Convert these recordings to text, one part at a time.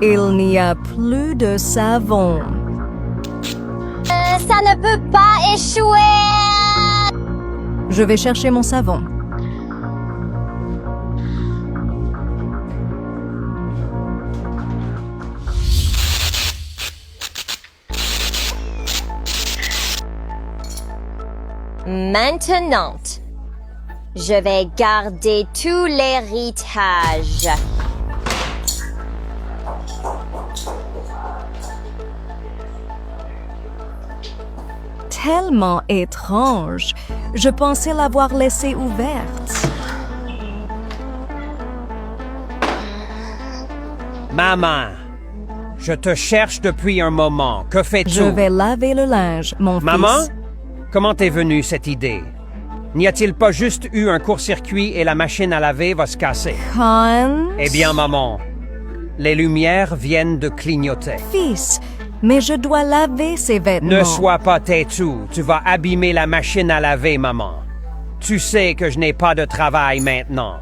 Il n'y a plus de savon. Ça ne peut pas échouer. Je vais chercher mon savon. Maintenant, je vais garder tout l'héritage. Tellement étrange. Je pensais l'avoir laissée ouverte. Maman, je te cherche depuis un moment. Que fais-tu? Je vais laver le linge, mon Maman, fils. comment t'es venue cette idée? N'y a-t-il pas juste eu un court-circuit et la machine à laver va se casser? Hans? Eh bien, maman, les lumières viennent de clignoter. Fils, mais je dois laver ces vêtements. Ne sois pas têtu, tu vas abîmer la machine à laver, maman. Tu sais que je n'ai pas de travail maintenant.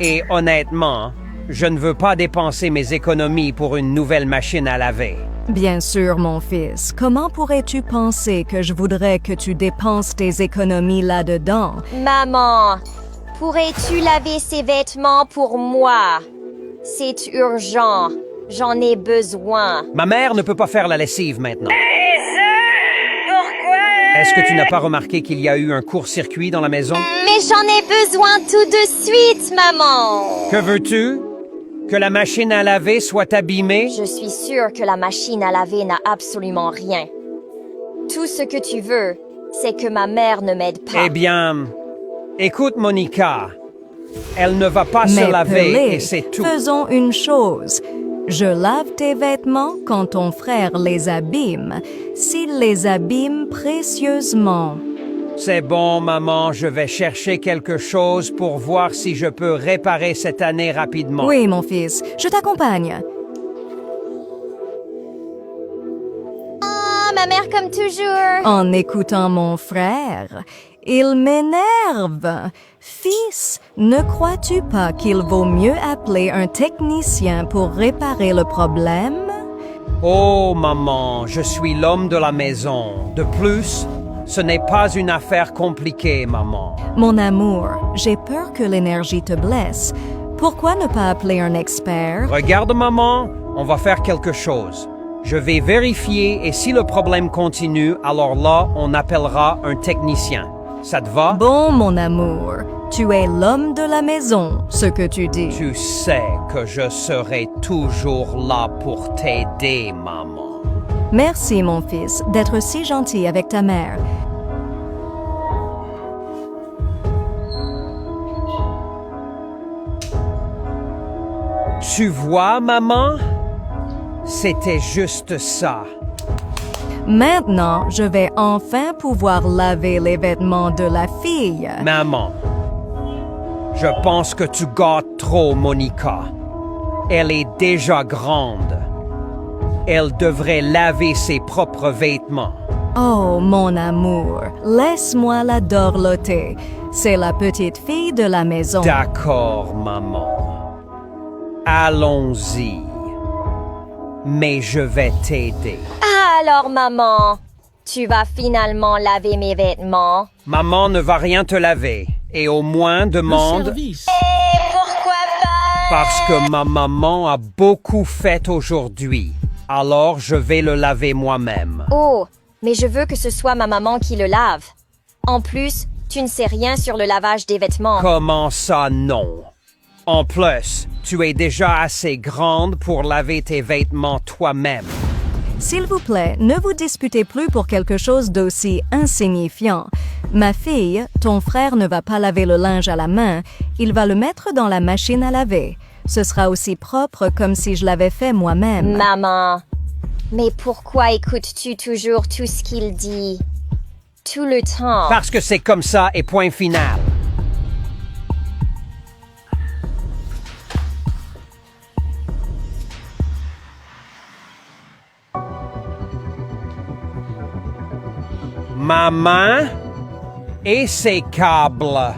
Et honnêtement, je ne veux pas dépenser mes économies pour une nouvelle machine à laver. Bien sûr, mon fils. Comment pourrais-tu penser que je voudrais que tu dépenses tes économies là-dedans? Maman, pourrais-tu laver ces vêtements pour moi? C'est urgent. J'en ai besoin. Ma mère ne peut pas faire la lessive maintenant. Pourquoi? Est-ce que tu n'as pas remarqué qu'il y a eu un court-circuit dans la maison? Mais j'en ai besoin tout de suite, maman. Que veux-tu? Que la machine à laver soit abîmée? Je suis sûre que la machine à laver n'a absolument rien. Tout ce que tu veux, c'est que ma mère ne m'aide pas. Eh bien, écoute, Monica. Elle ne va pas Mais se laver Pelé, et c'est tout. faisons une chose. Je lave tes vêtements quand ton frère les abîme, s'il les abîme précieusement. C'est bon, maman, je vais chercher quelque chose pour voir si je peux réparer cette année rapidement. Oui, mon fils, je t'accompagne. Ah, ma mère comme toujours. En écoutant mon frère, il m'énerve. Fils, ne crois-tu pas qu'il vaut mieux appeler un technicien pour réparer le problème? Oh, maman, je suis l'homme de la maison. De plus, ce n'est pas une affaire compliquée, maman. Mon amour, j'ai peur que l'énergie te blesse. Pourquoi ne pas appeler un expert? Regarde, maman, on va faire quelque chose. Je vais vérifier et si le problème continue, alors là, on appellera un technicien. Ça te va? Bon, mon amour, tu es l'homme de la maison, ce que tu dis. Tu sais que je serai toujours là pour t'aider, maman. Merci, mon fils, d'être si gentil avec ta mère. Tu vois, maman? C'était juste ça. Maintenant, je vais enfin pouvoir laver les vêtements de la fille. Maman, je pense que tu gâtes trop, Monica. Elle est déjà grande. Elle devrait laver ses propres vêtements. Oh, mon amour, laisse-moi la dorloter. C'est la petite fille de la maison. D'accord, maman. Allons-y. Mais je vais t'aider. Alors, maman, tu vas finalement laver mes vêtements. Maman ne va rien te laver. Et au moins demande... Pourquoi pas? Parce que ma maman a beaucoup fait aujourd'hui. Alors je vais le laver moi-même. Oh, mais je veux que ce soit ma maman qui le lave. En plus, tu ne sais rien sur le lavage des vêtements. Comment ça, non? En plus, tu es déjà assez grande pour laver tes vêtements toi-même. S'il vous plaît, ne vous disputez plus pour quelque chose d'aussi insignifiant. Ma fille, ton frère ne va pas laver le linge à la main, il va le mettre dans la machine à laver. Ce sera aussi propre comme si je l'avais fait moi-même. Maman, mais pourquoi écoutes-tu toujours tout ce qu'il dit? Tout le temps. Parce que c'est comme ça et point final. Maman et ses câbles.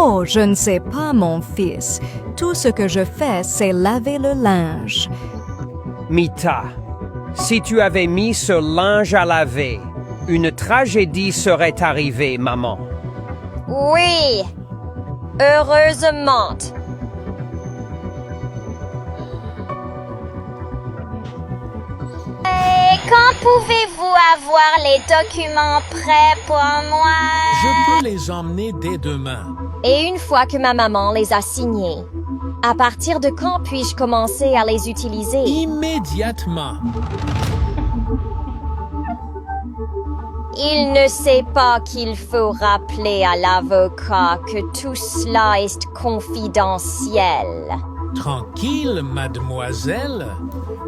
Oh, je ne sais pas, mon fils. Tout ce que je fais, c'est laver le linge. Mita, si tu avais mis ce linge à laver, une tragédie serait arrivée, maman. Oui, heureusement. Et quand pouvez-vous avoir les documents prêts pour moi? Je peux les emmener dès demain. Et une fois que ma maman les a signés, à partir de quand puis-je commencer à les utiliser? Immédiatement. Il ne sait pas qu'il faut rappeler à l'avocat que tout cela est confidentiel. Tranquille, mademoiselle.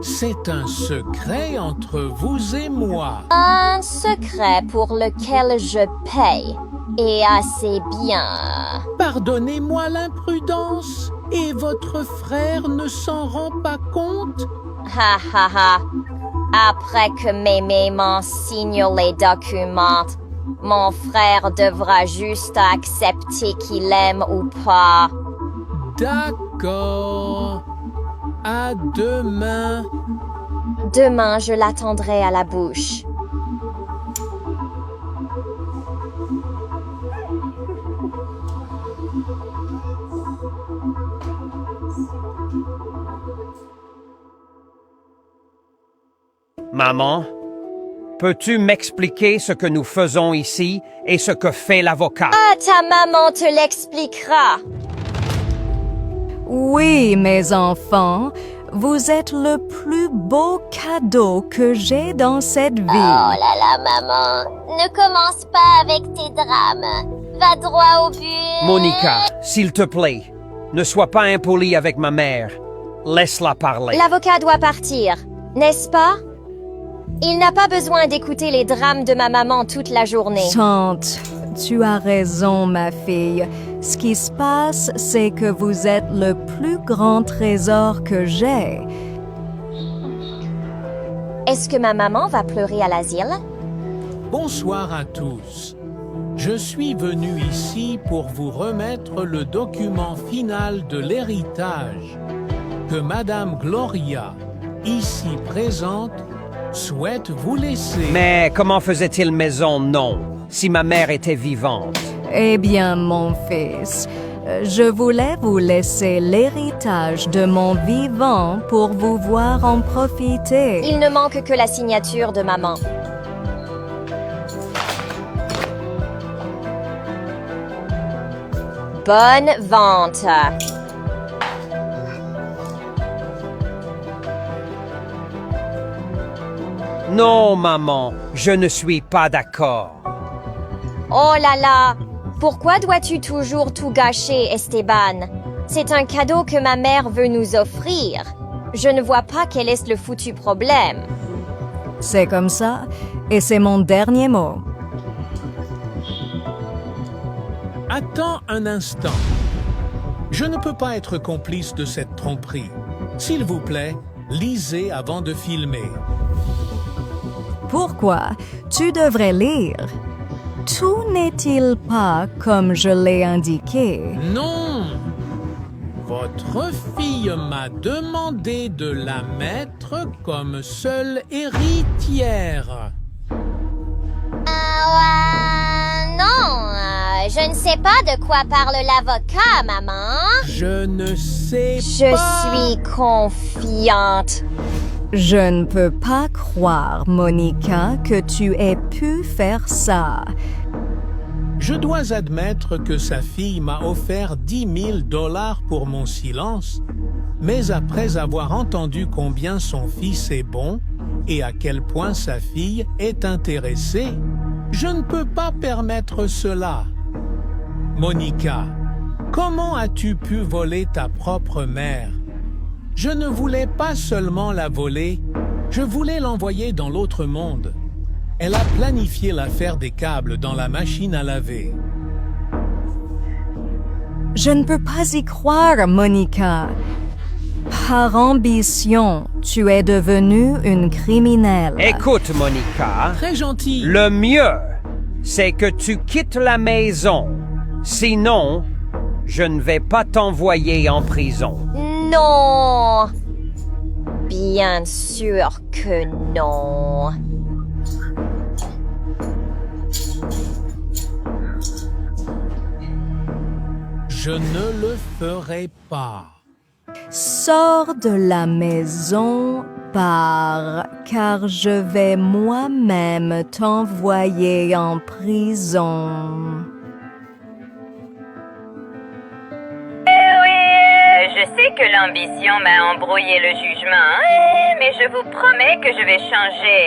C'est un secret entre vous et moi. Un secret pour lequel je paye. Et assez bien. Pardonnez-moi l'imprudence. Et votre frère ne s'en rend pas compte? Ha ha ha. Après que Mémé m'en signe les documents, mon frère devra juste accepter qu'il aime ou pas. D'accord. À demain. Demain, je l'attendrai à la bouche. Maman, peux-tu m'expliquer ce que nous faisons ici et ce que fait l'avocat? Ah, ta maman te l'expliquera. Oui, mes enfants, vous êtes le plus beau cadeau que j'ai dans cette vie. Oh là là, maman. Ne commence pas avec tes drames. Va droit au but. Monica, s'il te plaît, ne sois pas impoli avec ma mère. Laisse-la parler. L'avocat doit partir, n'est-ce pas? Il n'a pas besoin d'écouter les drames de ma maman toute la journée. Tante, tu as raison, ma fille. Ce qui se passe, c'est que vous êtes le plus grand trésor que j'ai. Est-ce que ma maman va pleurer à l'asile? Bonsoir à tous. Je suis venu ici pour vous remettre le document final de l'héritage que Madame Gloria, ici présente, souhaite vous laisser. Mais comment faisait-il maison non, si ma mère était vivante? Eh bien, mon fils, je voulais vous laisser l'héritage de mon vivant pour vous voir en profiter. Il ne manque que la signature de maman. Bonne vente. Non, maman, je ne suis pas d'accord. Oh là là! Pourquoi dois-tu toujours tout gâcher, Esteban? C'est un cadeau que ma mère veut nous offrir. Je ne vois pas quel est le foutu problème. C'est comme ça, et c'est mon dernier mot. Attends un instant. Je ne peux pas être complice de cette tromperie. S'il vous plaît, lisez avant de filmer. Pourquoi? Tu devrais lire. Tout n'est-il pas comme je l'ai indiqué? Non! Votre fille m'a demandé de la mettre comme seule héritière. Non, je ne sais pas de quoi parle l'avocat, maman. Je ne sais Je pas. suis confiante. Je ne peux pas croire, Monica, que tu aies pu faire ça. Je dois admettre que sa fille m'a offert 10 000 $ pour mon silence, mais après avoir entendu combien son fils est bon et à quel point sa fille est intéressée, je ne peux pas permettre cela. Monica, comment as-tu pu voler ta propre mère? Je ne voulais pas seulement la voler, je voulais l'envoyer dans l'autre monde. Elle a planifié l'affaire des câbles dans la machine à laver. Je ne peux pas y croire, Monica. Par ambition, tu es devenue une criminelle. Écoute, Monica, Très gentil. le mieux, c'est que tu quittes la maison. Sinon, Je ne vais pas t'envoyer en prison. Non. Bien sûr que non. Je ne le ferai pas. Sors de la maison, pars, car je vais moi-même t'envoyer en prison. Je sais que l'ambition m'a embrouillé le jugement, mais je vous promets que je vais changer.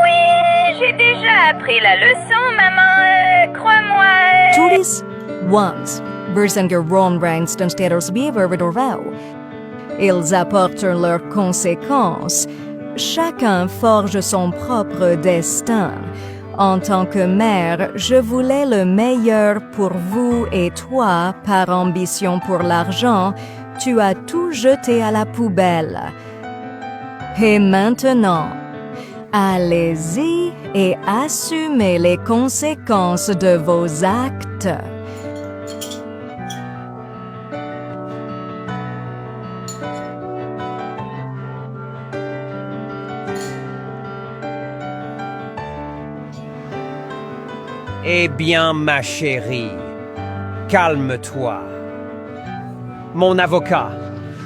Oui, j'ai déjà appris la leçon, maman. Crois-moi. Tulis once Bersengerronbrangs den städers Wevervedorvau. Ils apportent leurs conséquences. Chacun forge son propre destin. En tant que mère, je voulais le meilleur pour vous et toi, par ambition pour l'argent, tu as tout jeté à la poubelle. Et maintenant, allez-y et assumez les conséquences de vos actes. Eh bien, ma chérie, calme-toi. Mon avocat,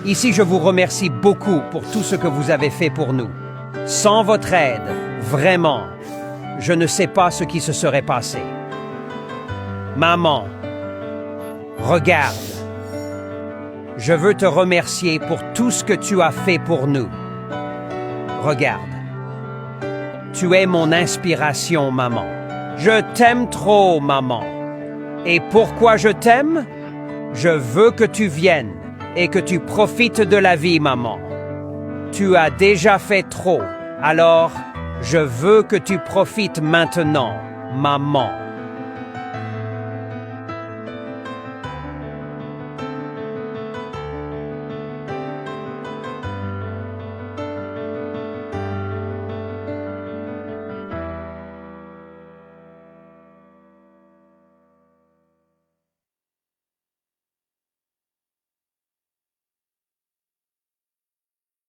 ici je vous remercie beaucoup pour tout ce que vous avez fait pour nous. Sans votre aide, vraiment, je ne sais pas ce qui se serait passé. Maman, regarde. Je veux te remercier pour tout ce que tu as fait pour nous. Regarde. Tu es mon inspiration, maman. Je t'aime trop, maman. Et pourquoi je t'aime? Je veux que tu viennes et que tu profites de la vie, maman. Tu as déjà fait trop, alors je veux que tu profites maintenant, maman.